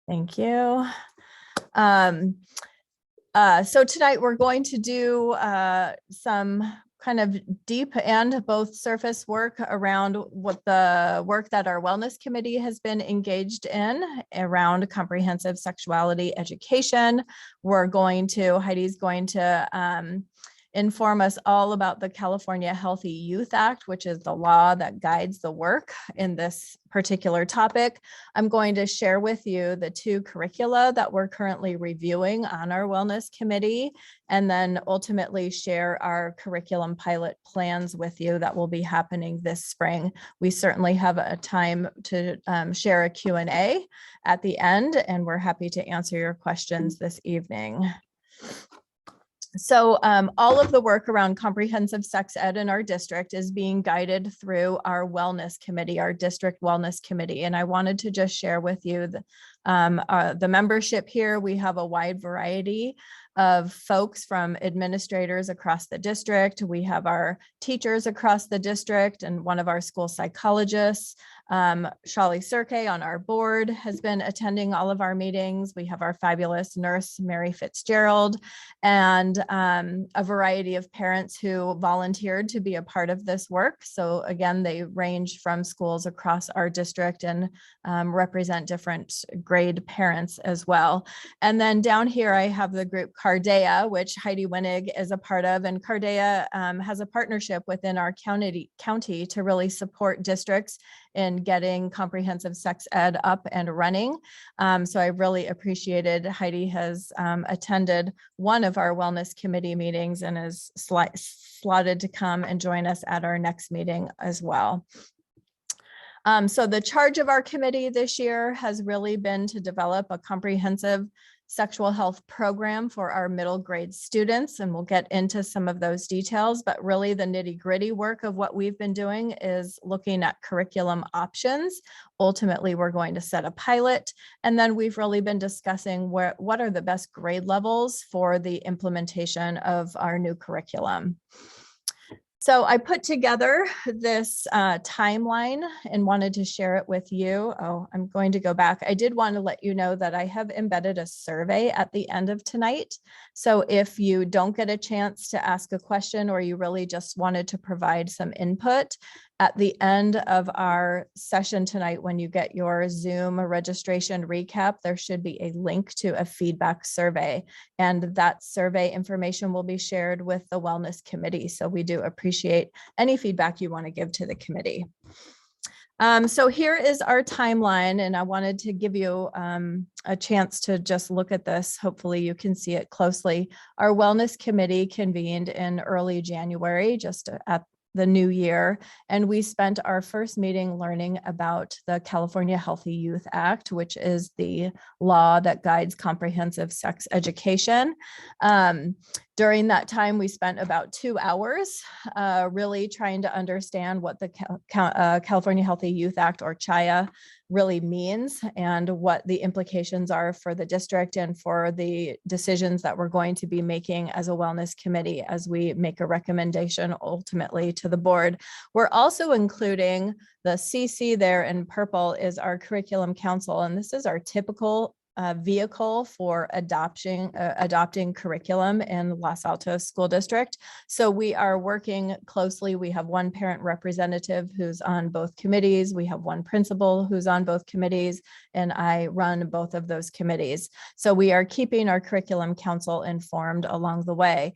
Thank you. So tonight we're going to do some kind of deep and both surface work around what the work that our wellness committee has been engaged in around comprehensive sexuality education. Heidi's going to inform us all about the California Healthy Youth Act, which is the law that guides the work in this particular topic. I'm going to share with you the two curricula that we're currently reviewing on our wellness committee, and then ultimately share our curriculum pilot plans with you that will be happening this spring. We certainly have a time to share a Q&A at the end, and we're happy to answer your questions this evening. So all of the work around comprehensive sex ed in our district is being guided through our wellness committee, our district wellness committee. And I wanted to just share with you the membership here. We have a wide variety of folks, from administrators across the district. We have our teachers across the district and one of our school psychologists. Shali Surkey on our board has been attending all of our meetings. We have our fabulous nurse, Mary Fitzgerald, and a variety of parents who volunteered to be a part of this work. So again, they range from schools across our district and represent different grade parents as well. And then down here, I have the group Cardea, which Heidi Winnig is a part of, and Cardea has a partnership within our county to really support districts in getting comprehensive sex ed up and running. So I really appreciated Heidi has attended one of our wellness committee meetings and is slotted to come and join us at our next meeting as well. So the charge of our committee this year has really been to develop a comprehensive sexual health program for our middle grade students, and we'll get into some of those details, but really the nitty-gritty work of what we've been doing is looking at curriculum options. Ultimately, we're going to set a pilot, and then we've really been discussing what are the best grade levels for the implementation of our new curriculum. So I put together this timeline and wanted to share it with you. Oh, I'm going to go back. I did want to let you know that I have embedded a survey at the end of tonight. So if you don't get a chance to ask a question, or you really just wanted to provide some input, at the end of our session tonight, when you get your Zoom registration recap, there should be a link to a feedback survey, and that survey information will be shared with the wellness committee. So we do appreciate any feedback you want to give to the committee. So here is our timeline, and I wanted to give you a chance to just look at this. Hopefully you can see it closely. Our wellness committee convened in early January, just at the new year, and we spent our first meeting learning about the California Healthy Youth Act, which is the law that guides comprehensive sex education. During that time, we spent about 2 hours really trying to understand what the California Healthy Youth Act, or CHIA, really means, and what the implications are for the district and for the decisions that we're going to be making as a wellness committee as we make a recommendation ultimately to the board. We're also including the CC there in purple is our curriculum council, and this is our typical vehicle for adopting curriculum in Los Altos School District. So we are working closely. We have one parent representative who's on both committees. We have one principal who's on both committees, and I run both of those committees. So we are keeping our curriculum council informed along the way.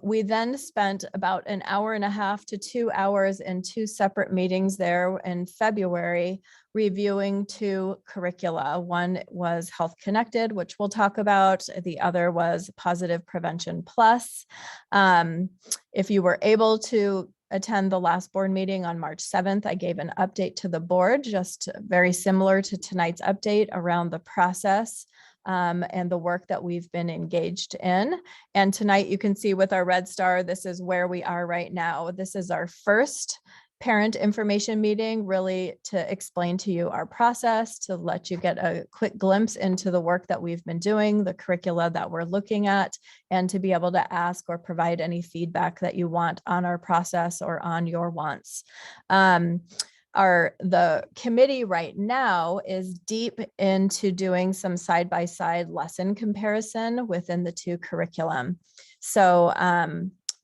We then spent about 1.5 to 2 hours in 2 separate meetings there in February reviewing 2 curricula. One was Health Connected, which we'll talk about. The other was Positive Prevention Plus. If you were able to attend the last board meeting on March 7th, I gave an update to the board, just very similar to tonight's update around the process and the work that we've been engaged in. And tonight you can see with our red star, this is where we are right now. This is our first parent information meeting, really to explain to you our process, to let you get a quick glimpse into the work that we've been doing, the curricula that we're looking at, and to be able to ask or provide any feedback that you want on our process or on your wants. The committee right now is deep into doing some side-by-side lesson comparison within the two curriculum. So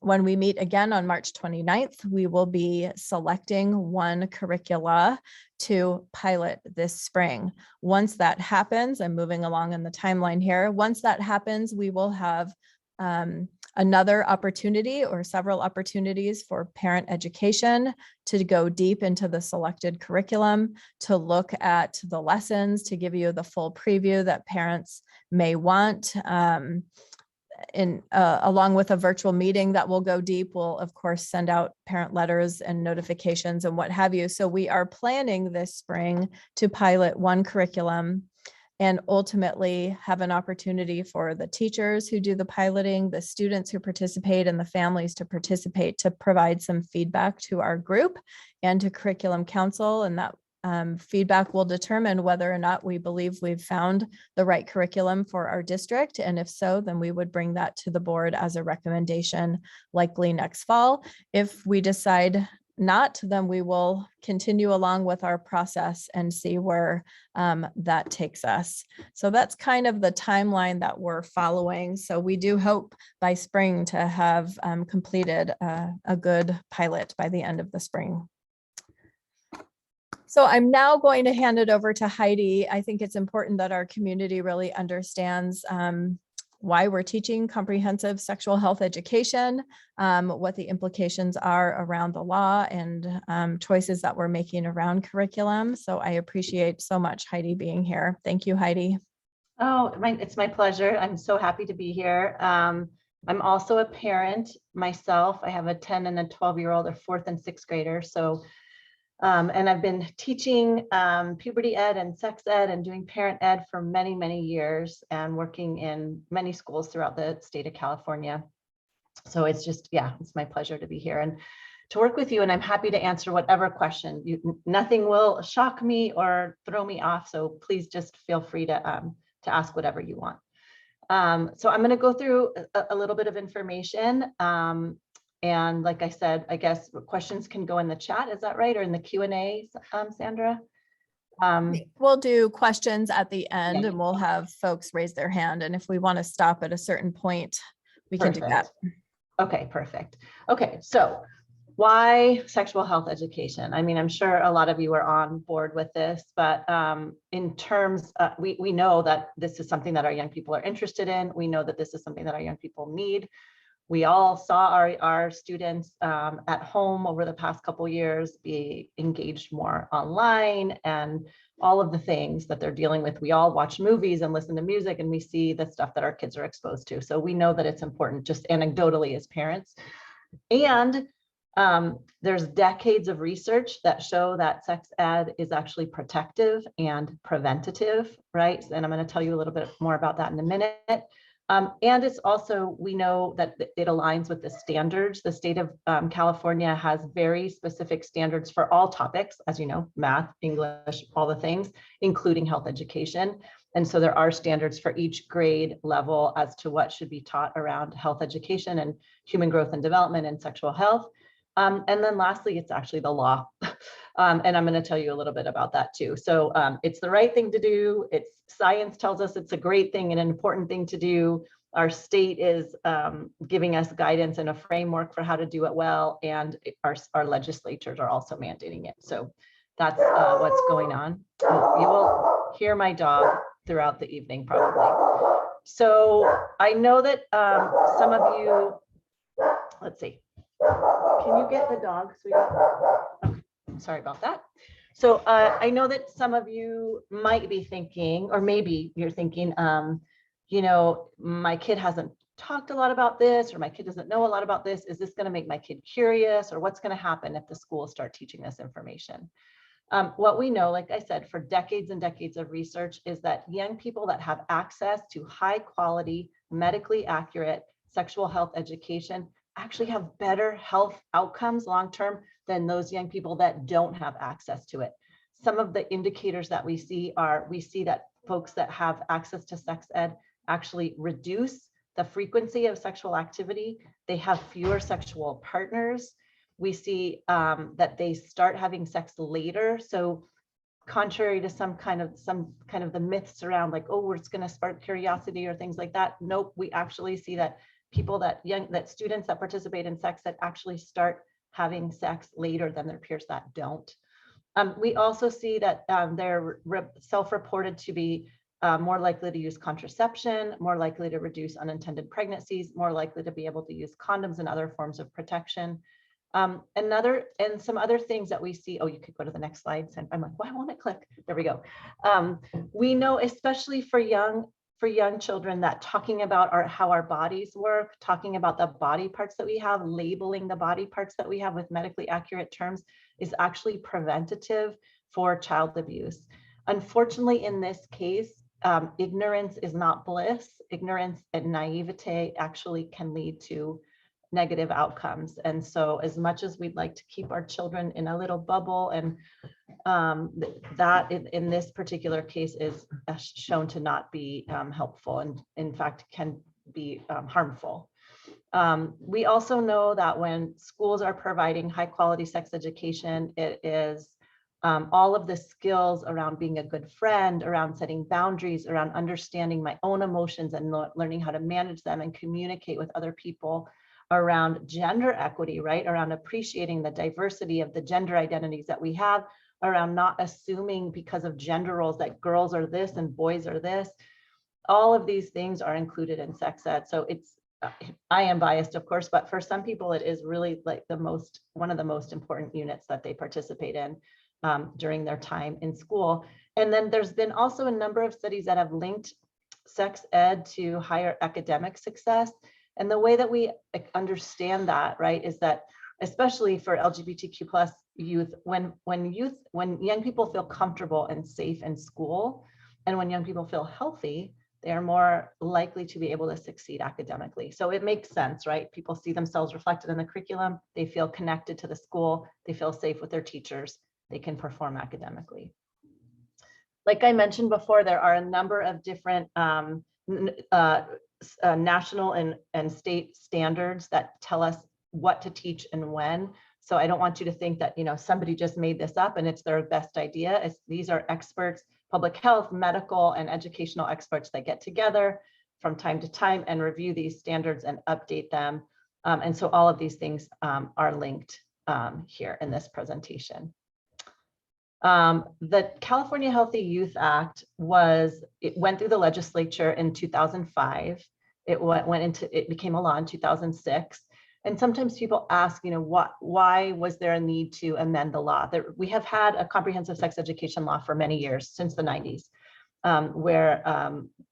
when we meet again on March 29th, we will be selecting one curricula to pilot this spring. Once that happens, I'm moving along in the timeline here. Once that happens, we will have another opportunity or several opportunities for parent education to go deep into the selected curriculum, to look at the lessons, to give you the full preview that parents may want. Along with a virtual meeting that will go deep, we'll of course send out parent letters and notifications and what have you. So we are planning this spring to pilot one curriculum and ultimately have an opportunity for the teachers who do the piloting, the students who participate, and the families to participate, to provide some feedback to our group and to curriculum council. And that feedback will determine whether or not we believe we've found the right curriculum for our district. And if so, then we would bring that to the board as a recommendation, likely next fall. If we decide not, then we will continue along with our process and see where that takes us. So that's kind of the timeline that we're following. So we do hope by spring to have completed a good pilot by the end of the spring. So I'm now going to hand it over to Heidi. I think it's important that our community really understands why we're teaching comprehensive sexual health education, what the implications are around the law, and choices that we're making around curriculum. So I appreciate so much Heidi being here. Thank you, Heidi. Oh, it's my pleasure. I'm so happy to be here. I'm also a parent myself. I have a 10 and a 12-year-old, a 4th and 6th grader. So and I've been teaching puberty ed and sex ed and doing parent ed for many, many years, and working in many schools throughout the state of California. So it's just, yeah, it's my pleasure to be here and to work with you. And I'm happy to answer whatever question. Nothing will shock me or throw me off. So please just feel free to ask whatever you want. So I'm going to go through a little bit of information. And like I said, I guess questions can go in the chat. Is that right? Or in the Q&A, Sandra? We'll do questions at the end, yeah. and we'll have folks raise their hand. And if we want to stop at a certain point, we can do that. Okay, perfect. Okay, so why sexual health education? I mean, I'm sure a lot of you are on board with this, but in terms, we know that this is something that our young people are interested in. We know that this is something that our young people need. We all saw our students at home over the past couple of years be engaged more online, and all of the things that they're dealing with. We all watch movies and listen to music, and we see the stuff that our kids are exposed to. So we know that it's important, just anecdotally as parents. And there's decades of research that show that sex ed is actually protective and preventative, right? And I'm going to tell you a little bit more about that in a minute. And it's also, we know that it aligns with the standards. The state of California has very specific standards for all topics, as you know, math, English, all the things, including health education. And so there are standards for each grade level as to what should be taught around health education and human growth and development and sexual health. And then lastly, it's actually the law. And I'm going to tell you a little bit about that too. So it's the right thing to do. It's science tells us it's a great thing and an important thing to do. Our state is giving us guidance and a framework for how to do it well. And our legislatures are also mandating it. So that's what's going on. You will hear my dog throughout the evening, probably. So I know that some of you, let's see. Can you get the dog, sweetheart? Okay, sorry about that. So I know that some of you might be thinking, or maybe you're thinking, you know, my kid hasn't talked a lot about this, or my kid doesn't know a lot about this. Is this going to make my kid curious, or what's going to happen if the schools start teaching this information? What we know, like I said, for decades and decades of research is that young people that have access to high quality, medically accurate sexual health education actually have better health outcomes long-term than those young people that don't have access to it. Some of the indicators that we see that folks that have access to sex ed actually reduce the frequency of sexual activity. They have fewer sexual partners. We see that they start having sex later. So contrary to some kind of the myths around like, oh, it's going to spark curiosity or things like that. Nope, we actually see that students that participate in sex that actually start having sex later than their peers that don't. We also see that they're self-reported to be more likely to use contraception, more likely to reduce unintended pregnancies, more likely to be able to use condoms and other forms of protection. And some other things that we see. Oh, you could go to the next slide. I'm like, why won't it click? There we go. We know, especially for young children, that talking about how our bodies work, talking about the body parts that we have, labeling the body parts that we have with medically accurate terms is actually preventative for child abuse. Unfortunately, in this case, ignorance is not bliss. Ignorance and naivete actually can lead to negative outcomes. And so as much as we'd like to keep our children in a little bubble, and that in this particular case is shown to not be helpful, and in fact can be harmful. We also know that when schools are providing high quality sex education, it is all of the skills around being a good friend, around setting boundaries, around understanding my own emotions and learning how to manage them and communicate with other people, around gender equity, right? Around appreciating the diversity of the gender identities that we have, around not assuming because of gender roles that girls are this and boys are this. All of these things are included in sex ed. So I am biased, of course, but for some people, it is really like one of the most important units that they participate in during their time in school. And then there's been also a number of studies that have linked sex ed to higher academic success. And the way that we understand that, right, is that especially for LGBTQ plus youth, when young people feel comfortable and safe in school, and when young people feel healthy, they are more likely to be able to succeed academically. So it makes sense, right? People see themselves reflected in the curriculum, they feel connected to the school, they feel safe with their teachers, they can perform academically. Like I mentioned before, there are a number of different national and state standards that tell us what to teach and when. So I don't want you to think that, somebody just made this up and it's their best idea. These are experts, public health, medical, and educational experts that get together from time to time and review these standards and update them. And so all of these things are linked here in this presentation. The California Healthy Youth Act went through the legislature in 2005. It became a law in 2006. And sometimes people ask, why was there a need to amend the law? We have had a comprehensive sex education law for many years, since the 90s, where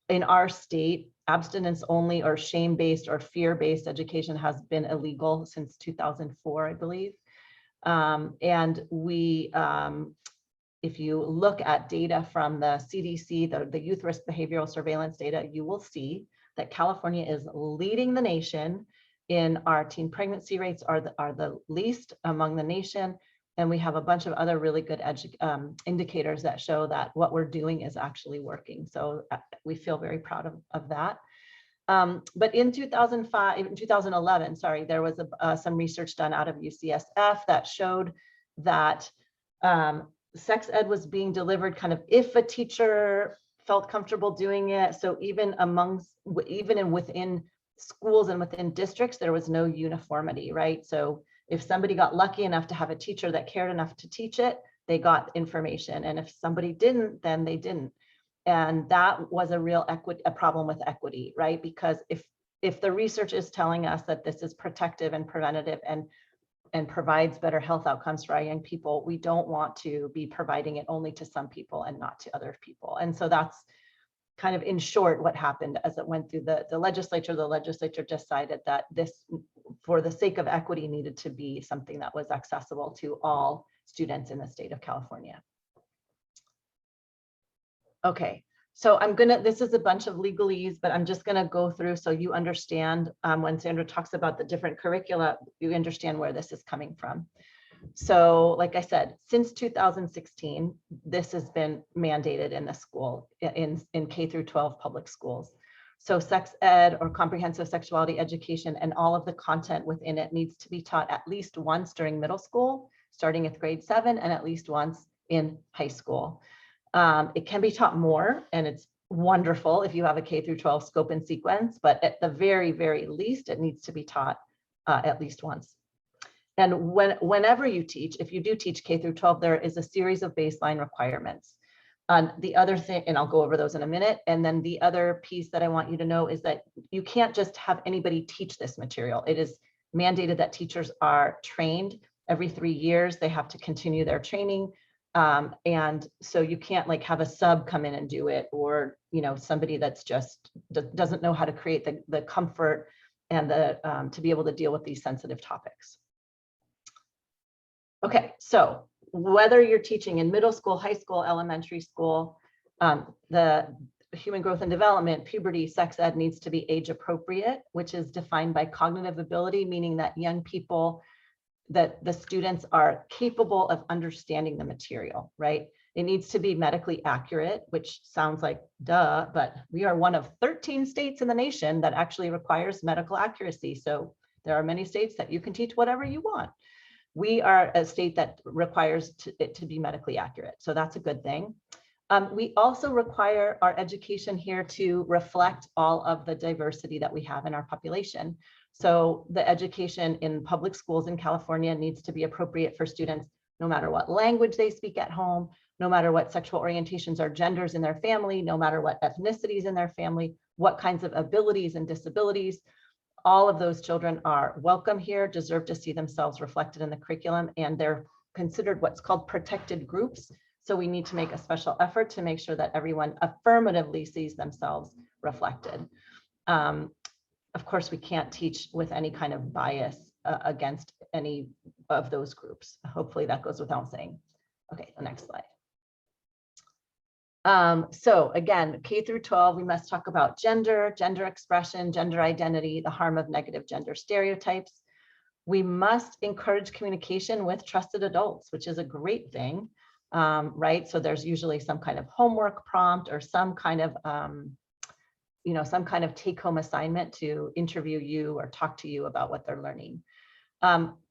in our state, abstinence only or shame-based or fear-based education has been illegal since 2004, I believe. And we, if you look at data from the CDC, the Youth Risk Behavioral Surveillance data, you will see that California is leading the nation in our teen pregnancy rates are the least among the nation. And we have a bunch of other really good indicators that show that what we're doing is actually working. So we feel very proud of that. But in 2011, sorry, there was some research done out of UCSF that showed that sex ed was being delivered kind of if a teacher felt comfortable doing it. So even within schools and within districts, there was no uniformity, right? So if somebody got lucky enough to have a teacher that cared enough to teach it, they got information. And if somebody didn't, then they didn't. And that was a problem with equity, right? Because if the research is telling us that this is protective and preventative and provides better health outcomes for our young people, we don't want to be providing it only to some people and not to other people. And so that's kind of in short what happened as it went through the legislature. The legislature decided that this, for the sake of equity, needed to be something that was accessible to all students in the state of California. Okay, so this is a bunch of legalese, but I'm just gonna go through so you understand when Sandra talks about the different curricula, you understand where this is coming from. So like I said, since 2016, this has been mandated in the school, in K through 12 public schools. So sex ed or comprehensive sexuality education and all of the content within it needs to be taught at least once during middle school, starting at grade 7, and at least once in high school. It can be taught more, and it's wonderful if you have a K through 12 scope and sequence, but at the very, very least, it needs to be taught at least once. And whenever you teach, if you do teach K through 12, there is a series of baseline requirements. The other thing, and I'll go over those in a minute, and then the other piece that I want you to know is that you can't just have anybody teach this material. It is mandated that teachers are trained every 3 years. They have to continue their training. And so you can't like have a sub come in and do it, or, you know, somebody that's just doesn't know how to create the comfort and to be able to deal with these sensitive topics. Okay, so whether you're teaching in middle school, high school, elementary school, the human growth and development, puberty, sex ed needs to be age appropriate, which is defined by cognitive ability, meaning that young people, that the students are capable of understanding the material, right? It needs to be medically accurate, which sounds like duh, but we are one of 13 states in the nation that actually requires medical accuracy. So there are many states that you can teach whatever you want. We are a state that requires it to be medically accurate. So that's a good thing. We also require our education here to reflect all of the diversity that we have in our population. So the education in public schools in California needs to be appropriate for students, no matter what language they speak at home, no matter what sexual orientations or genders in their family, no matter what ethnicities in their family, what kinds of abilities and disabilities. All of those children are welcome here, deserve to see themselves reflected in the curriculum, and they're considered what's called protected groups. So we need to make a special effort to make sure that everyone affirmatively sees themselves reflected. Of course, we can't teach with any kind of bias against any of those groups. Hopefully that goes without saying. Okay, the next slide. So again, K through 12, we must talk about gender, gender expression, gender identity, the harm of negative gender stereotypes. We must encourage communication with trusted adults, which is a great thing, right? So there's usually some kind of homework prompt or some kind of, some kind of take-home assignment to interview you or talk to you about what they're learning.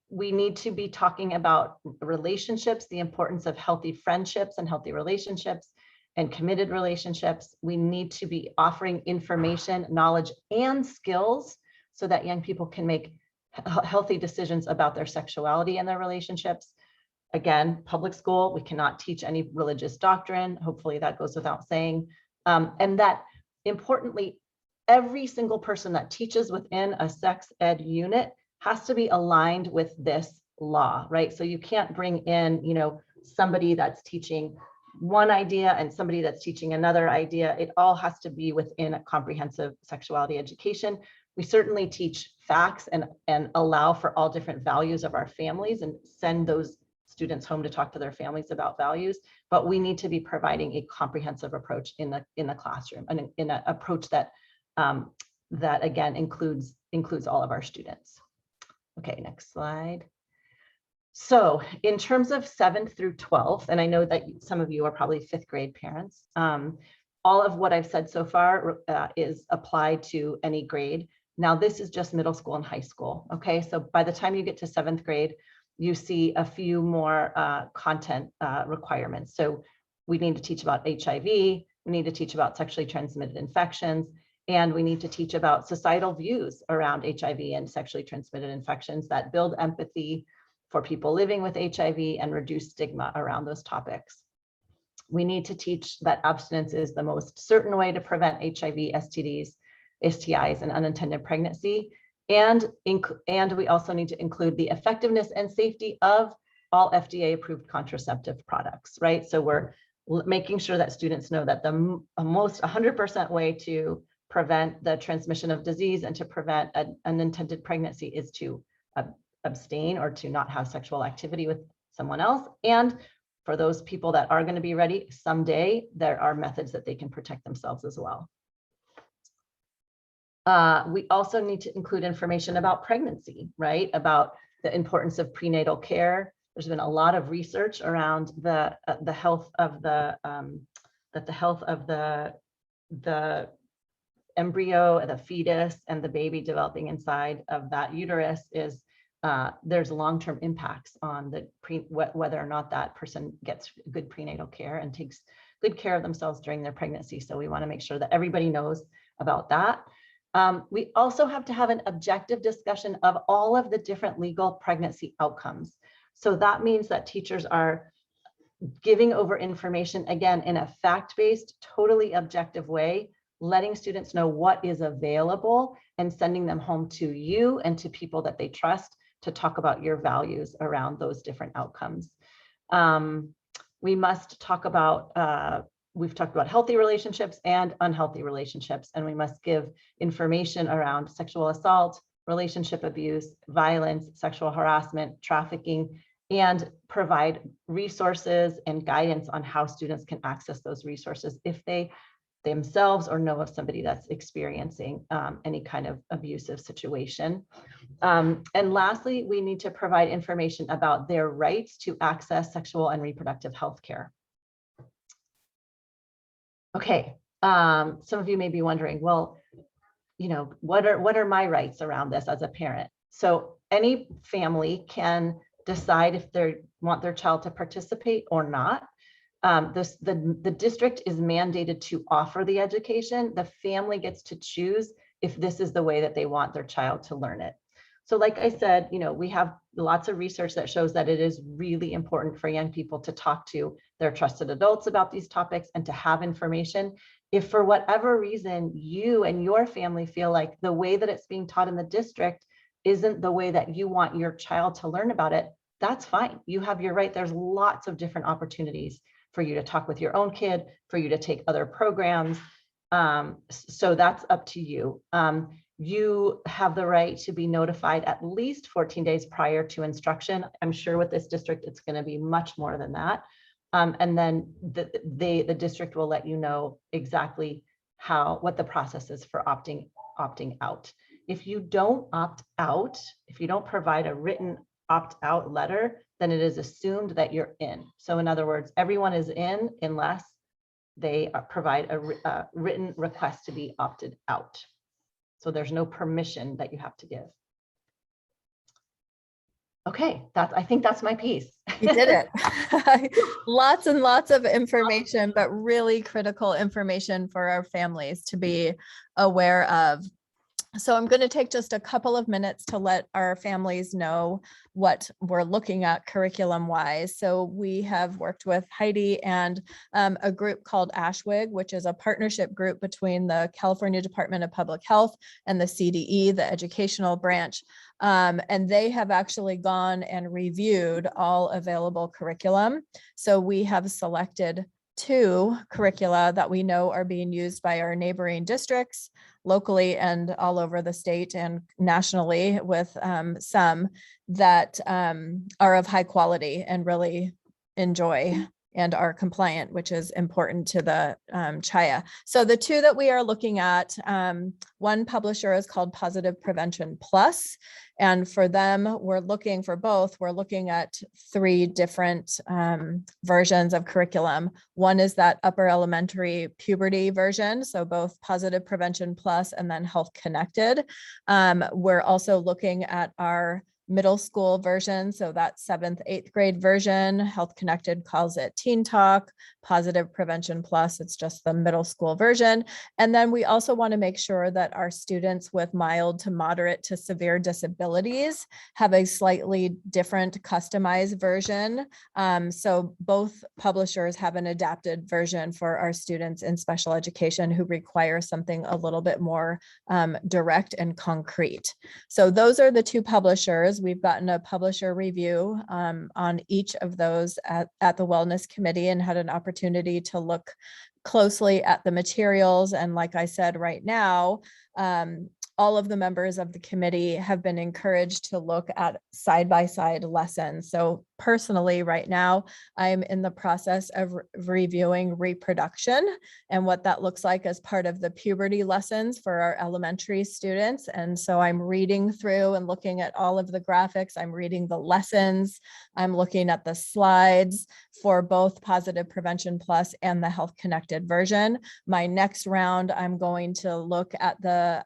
We need to be talking about relationships, the importance of healthy friendships and healthy relationships, and committed relationships. We need to be offering information, knowledge, and skills so that young people can make healthy decisions about their sexuality and their relationships. Again, public school, we cannot teach any religious doctrine. Hopefully that goes without saying. And that importantly, every single person that teaches within a sex ed unit has to be aligned with this law, right? So you can't bring in, somebody that's teaching one idea and somebody that's teaching another idea. It all has to be within a comprehensive sexuality education. We certainly teach facts and allow for all different values of our families and send those students home to talk to their families about values, but we need to be providing a comprehensive approach in the classroom, and in an approach that that again includes all of our students. Okay, next slide. So in terms of 7th through 12th, and I know that some of you are probably 5th grade parents, all of what I've said so far is applied to any grade. Now this is just middle school and high school, okay? So by the time you get to 7th grade, you see a few more content requirements. So we need to teach about HIV, we need to teach about sexually transmitted infections, and we need to teach about societal views around HIV and sexually transmitted infections that build empathy for people living with HIV and reduce stigma around those topics. We need to teach that abstinence is the most certain way to prevent HIV, STDs, STIs, and unintended pregnancy. And we also need to include the effectiveness and safety of all FDA-approved contraceptive products, right? So we're making sure that students know that the most 100% way to prevent the transmission of disease and to prevent an unintended pregnancy is to abstain or to not have sexual activity with someone else. And for those people that are going to be ready someday, there are methods that they can protect themselves as well. We also need to include information about pregnancy, right? About the importance of prenatal care. There's been a lot of research around the health of the embryo, the fetus, and the baby developing inside of that uterus is there's long-term impacts on the whether or not that person gets good prenatal care and takes good care of themselves during their pregnancy. So we want to make sure that everybody knows about that. We also have to have an objective discussion of all of the different legal pregnancy outcomes. So that means that teachers are giving over information, again, in a fact-based, totally objective way, letting students know what is available and sending them home to you and to people that they trust to talk about your values around those different outcomes. We must talk about, we've talked about healthy relationships and unhealthy relationships, and we must give information around sexual assault, relationship abuse, violence, sexual harassment, trafficking, and provide resources and guidance on how students can access those resources if they themselves or know of somebody that's experiencing any kind of abusive situation. And lastly, we need to provide information about their rights to access sexual and reproductive health care. Okay, some of you may be wondering, well, you know, what are my rights around this as a parent? So any family can decide if they want their child to participate or not. The district is mandated to offer the education. The family gets to choose if this is the way that they want their child to learn it. So like I said, you know, we have lots of research that shows that it is really important for young people to talk to their trusted adults about these topics and to have information. If for whatever reason you and your family feel like the way that it's being taught in the district isn't the way that you want your child to learn about it, that's fine. You have your right. There's lots of different opportunities for you to talk with your own kid, for you to take other programs. So that's up to you. You have the right to be notified at least 14 days prior to instruction. I'm sure with this district, it's going to be much more than that. And then the district will let you know exactly what the process is for opting out. If you don't opt out, if you don't provide a written opt-out letter, then it is assumed that you're in. So in other words, everyone is in unless they provide a written request to be opted out. So there's no permission that you have to give. Okay, I think that's my piece. You did it. Lots and lots of information, but really critical information for our families to be aware of. So I'm going to take just a couple of minutes to let our families know what we're looking at curriculum wise. So we have worked with Heidi and a group called ASHWIG, which is a partnership group between the California Department of Public Health and the CDE, the educational branch. And they have actually gone and reviewed all available curriculum. So we have selected 2 curricula that we know are being used by our neighboring districts locally and all over the state and nationally, with some that are of high quality and really enjoy and are compliant, which is important to the CHIA. So the 2 that we are looking at, one publisher is called Positive Prevention Plus. And for them, we're looking at 3 different versions of curriculum. One is that upper elementary puberty version, so both Positive Prevention Plus and then Health Connected. We're also looking at our middle school version, so that 7th, 8th grade version. Health Connected calls it Teen Talk. Positive Prevention Plus, it's just the middle school version. And then we also want to make sure that our students with mild to moderate to severe disabilities have a slightly different customized version. So both publishers have an adapted version for our students in special education who require something a little bit more direct and concrete. So those are the 2 publishers. We've gotten a publisher review on each of those at the Wellness Committee and had an opportunity to look closely at the materials. And like I said, right now, all of the members of the committee have been encouraged to look at side-by-side lessons. So personally, right now, I'm in the process of reviewing reproduction and what that looks like as part of the puberty lessons for our elementary students. And so I'm reading through and looking at all of the graphics. I'm reading the lessons. I'm looking at the slides for both Positive Prevention Plus and the Health Connected version. My next round, I'm going to look at the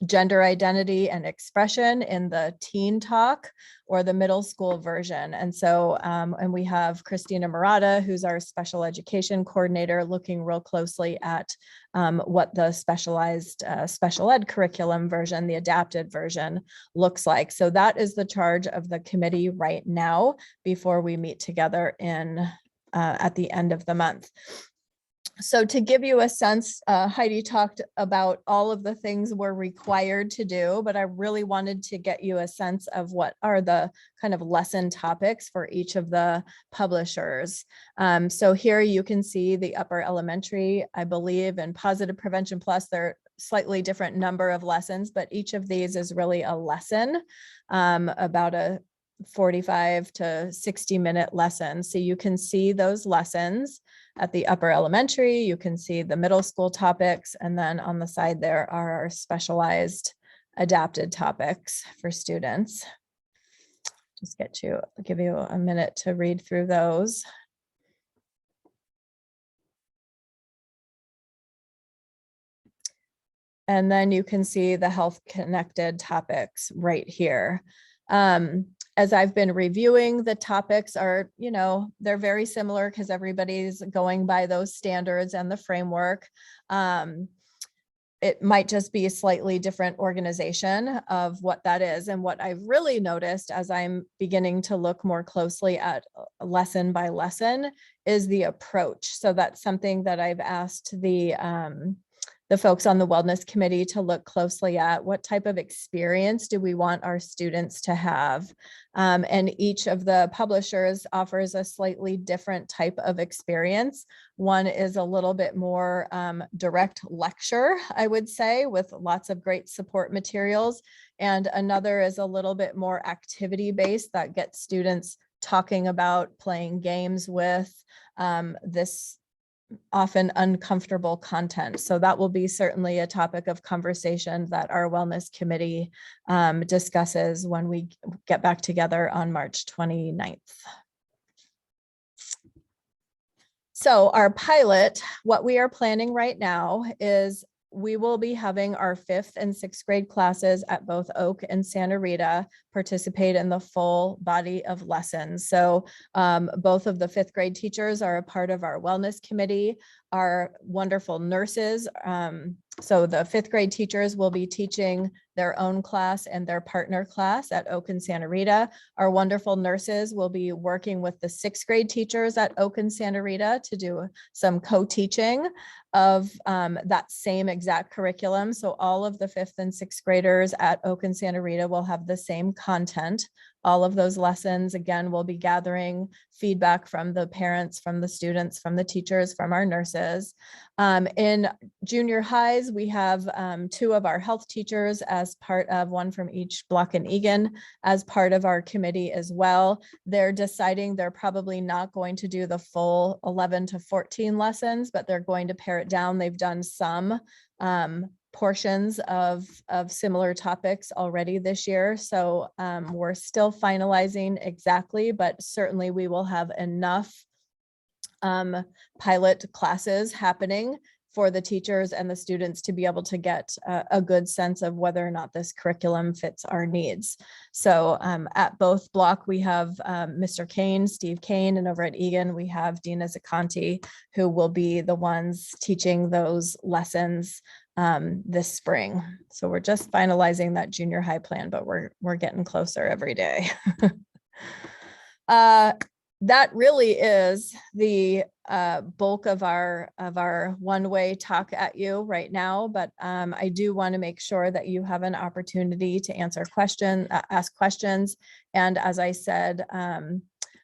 gender identity and expression in the Teen Talk or the middle school version. And so, and we have Christina Murata, who's our special education coordinator, looking real closely at what the specialized special ed curriculum version, the adapted version, looks like. So that is the charge of the committee right now before we meet together in at the end of the month. So to give you a sense, Heidi talked about all of the things we're required to do, but I really wanted to get you a sense of what are the kind of lesson topics for each of the publishers. So here you can see the upper elementary, I believe, and Positive Prevention Plus, they're slightly different number of lessons, but each of these is really a lesson, about a 45 to 60-minute lesson. So you can see those lessons at the upper elementary. You can see the middle school topics, and then on the side there are our specialized adapted topics for students. Just give you a minute to read through those. And then you can see the health connected topics right here. As I've been reviewing, the topics are, they're very similar because everybody's going by those standards and the framework. It might just be a slightly different organization of what that is. And what I've really noticed as I'm beginning to look more closely at lesson by lesson is the approach. So that's something that I've asked the folks on the wellness committee to look closely at. What type of experience do we want our students to have? And each of the publishers offers a slightly different type of experience. One is a little bit more direct lecture, I would say, with lots of great support materials. And another is a little bit more activity-based that gets students talking about playing games with this often uncomfortable content. So that will be certainly a topic of conversation that our wellness committee discusses when we get back together on March 29th. So our pilot, what we are planning right now is we will be having our 5th and 6th grade classes at both Oak and Santa Rita participate in the full body of lessons. So both of the 5th grade teachers are a part of our wellness committee. Our wonderful nurses, so the 5th grade teachers will be teaching their own class and their partner class at Oak and Santa Rita. Our wonderful nurses will be working with the 6th grade teachers at Oak and Santa Rita to do some co-teaching of that same exact curriculum. So all of the 5th and 6th graders at Oak and Santa Rita will have the same content. All of those lessons, again, we'll be gathering feedback from the parents, from the students, from the teachers, from our nurses. In junior highs, we have 2 of our health teachers as part of, one from each block in Egan, as part of our committee as well. They're deciding they're probably not going to do the full 11 to 14 lessons, but they're going to pare it down. They've done some portions of similar topics already this year. So we're still finalizing exactly, but certainly we will have enough pilot classes happening for the teachers and the students to be able to get a good sense of whether or not this curriculum fits our needs. So at both block, we have Mr. Kane, Steve Kane, and over at Egan, we have Dina Zacconti, who will be the ones teaching those lessons this spring. So we're just finalizing that junior high plan, but we're getting closer every day. That really is the bulk of our one-way talk at you right now, but I do want to make sure that you have an opportunity to ask questions. And as I said,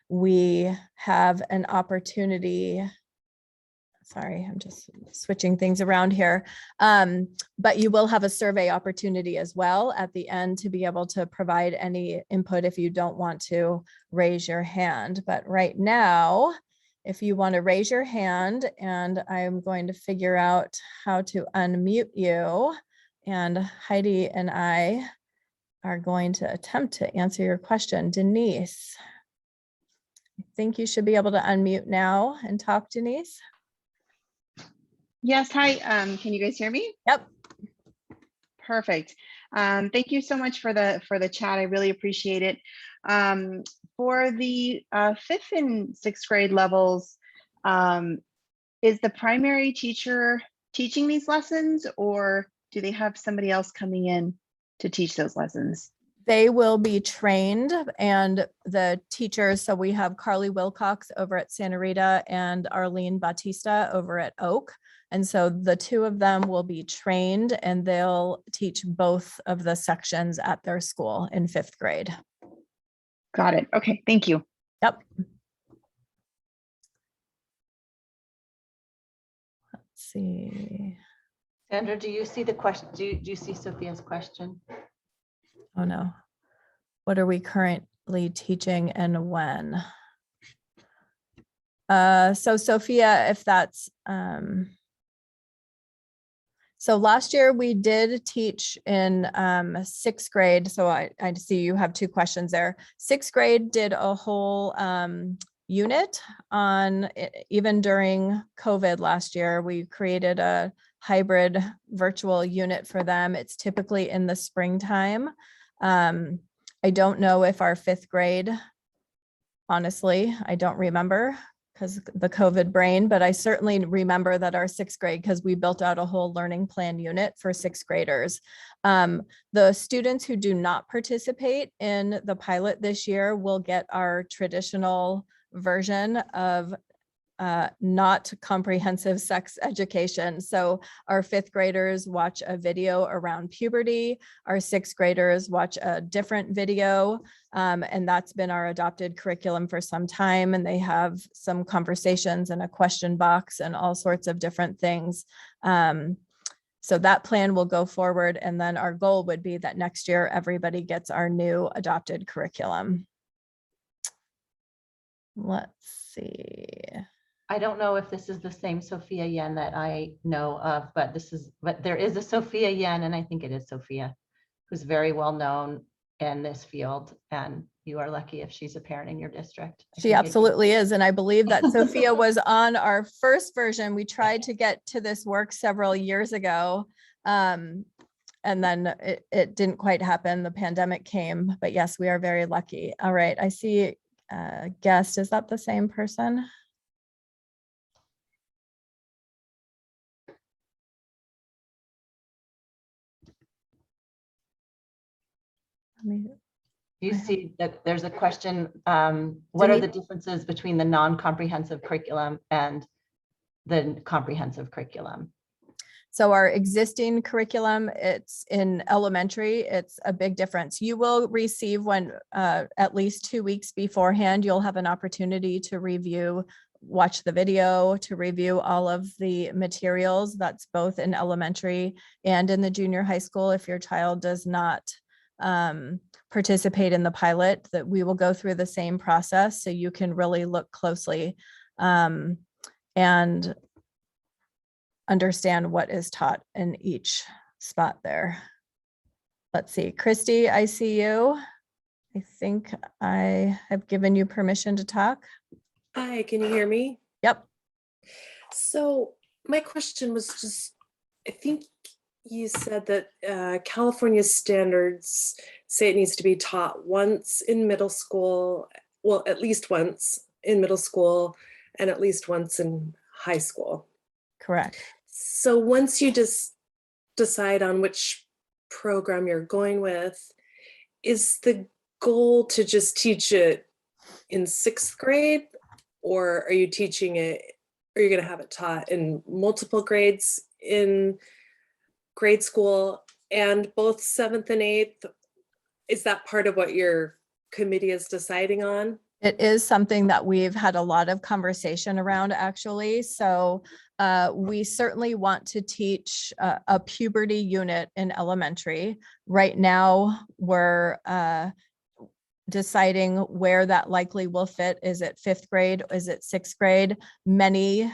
we have an opportunity. sorry, I'm just switching things around here. But you will have a survey opportunity as well at the end to be able to provide any input if you don't want to raise your hand. But right now, if you want to raise your hand, and I'm going to figure out how to unmute you, and Heidi and I are going to attempt to answer your question. Denise, I think you should be able to unmute now and talk, Denise. Yes, hi. Can you guys hear me? Yep. Perfect. Thank you so much for the chat. I really appreciate it. For the 5th and 6th grade levels, is the primary teacher teaching these lessons, or do they have somebody else coming in to teach those lessons? They will be trained, and the teachers, so we have Carly Wilcox over at Santa Rita and Arlene Batista over at Oak. And so the two of them will be trained, and they'll teach both of the sections at their school in 5th grade. Got it. Okay, thank you. Yep. Let's see. Sandra, do you see the question? Do you see Sophia's question? Oh no. What are we currently teaching and when? So Sophia, if that's, so last year we did teach in 6th grade. So I see you have two questions there. 6th grade did a whole unit on, even during COVID last year, we created a hybrid virtual unit for them. It's typically in the springtime. I don't know if our 5th grade, honestly, I don't remember because the COVID brain, but I certainly remember that our 6th grade, because we built out a whole learning plan unit for 6th graders. The students who do not participate in the pilot this year will get our traditional version of not comprehensive sex education. So our 5th graders watch a video around puberty. Our 6th graders watch a different video. And that's been our adopted curriculum for some time. And they have some conversations and a question box and all sorts of different things. So that plan will go forward. And then our goal would be that next year, everybody gets our new adopted curriculum. Let's see. I don't know if this is the same Sofia Yen that I know of, but there is a Sofia Yen, and I think it is Sophia, who's very well known in this field, and you are lucky if she's a parent in your district. She absolutely is. And I believe that Sophia was on our first version. We tried to get to this work several years ago. And then it didn't quite happen. The pandemic came, but yes, we are very lucky. All right. I see a guest. Is that the same person? You see that there's a question, what are the differences between the non-comprehensive curriculum and the comprehensive curriculum? So our existing curriculum, it's in elementary, it's a big difference. You will receive one at least 2 weeks beforehand, you'll have an opportunity to review, watch the video, to review all of the materials. That's both in elementary and in the junior high school. If your child does not participate in the pilot, that we will go through the same process so you can really look closely and understand what is taught in each spot there. Let's see, Christy, I see you. I think I have given you permission to talk. Hi, can you hear me? Yep. So my question was just, I think you said that California standards say it needs to be taught once in middle school, well, at least once in middle school and at least once in high school. Correct. So once you just decide on which program you're going with, is the goal to just teach it in 6th grade, or are you teaching it, are you going to have it taught in multiple grades in grade school and both 7th and 8th? Is that part of what your committee is deciding on? It is something that we've had a lot of conversation around, actually. So we certainly want to teach a puberty unit in elementary. Right now, we're deciding where that likely will fit. Is it 5th grade? Is it 6th grade? Many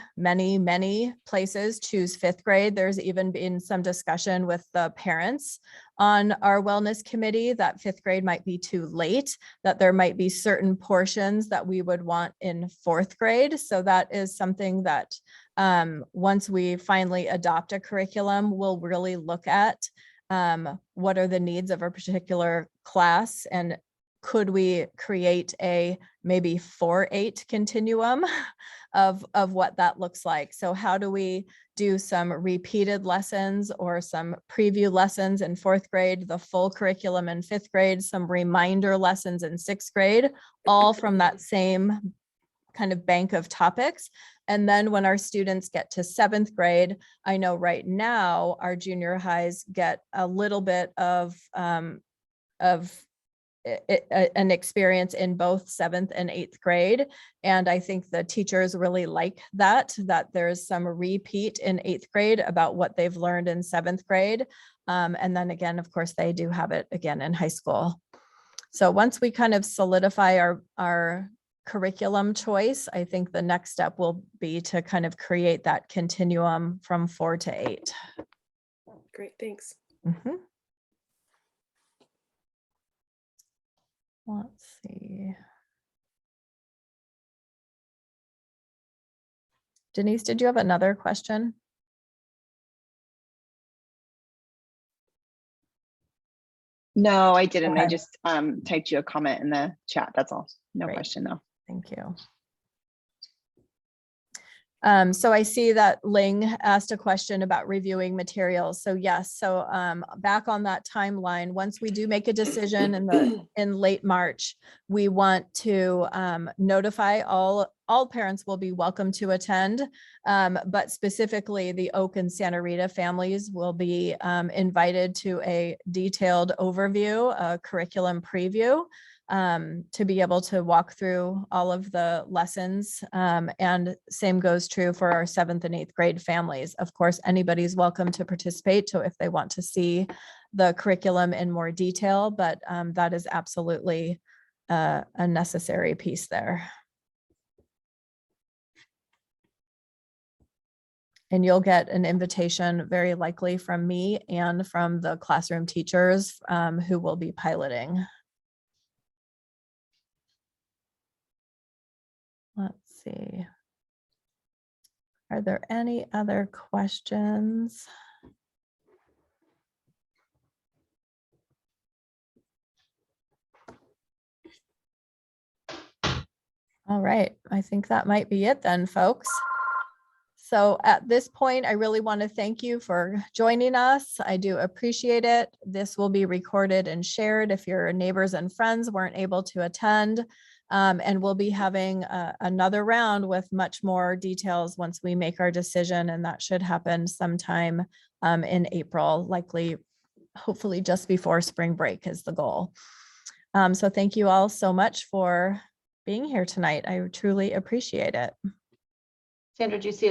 places choose 5th grade. There's even been some discussion with the parents on our wellness committee that 5th grade might be too late, that there might be certain portions that we would want in 4th grade. So that is something that once we finally adopt a curriculum, we'll really look at what are the needs of a particular class, and could we create a maybe 4-8 continuum of what that looks like? So how do we do some repeated lessons or some preview lessons in 4th grade, the full curriculum in 5th grade, some reminder lessons in 6th grade, all from that same kind of bank of topics. And then when our students get to 7th grade, I know right now our junior highs get a little bit of an experience in both 7th and 8th grade. And I think the teachers really like that there's some repeat in 8th grade about what they've learned in 7th grade. And then again, of course, they do have it again in high school. So once we kind of solidify our curriculum choice, I think the next step will be to kind of create that continuum from 4 to 8. Great, thanks. Mhm. Let's see. Denise, did you have another question? No, I didn't. Okay. I just typed you a comment in the chat. That's all. No Great. question though. Thank you. So I see that Ling asked a question about reviewing materials. So yes, so back on that timeline, once we do make a decision in late March, we want to notify all parents will be welcome to attend, but specifically the Oak and Santa Rita families will be invited to a detailed overview, a curriculum preview, to be able to walk through all of the lessons. And same goes true for our 7th and 8th grade families. Of course, anybody's welcome to participate if they want to see the curriculum in more detail, but that is absolutely a necessary piece there. And you'll get an invitation very likely from me and from the classroom teachers who will be piloting. Let's see. Are there any other questions? All right, I think that might be it then, folks. So at this point, I really want to thank you for joining us. I do appreciate it. This will be recorded and shared if your neighbors and friends weren't able to attend. And we'll be having another round with much more details once we make our decision, and that should happen sometime in April, likely, hopefully just before spring break is the goal. So thank you all so much for being here tonight. I truly appreciate it. Sandra, do you see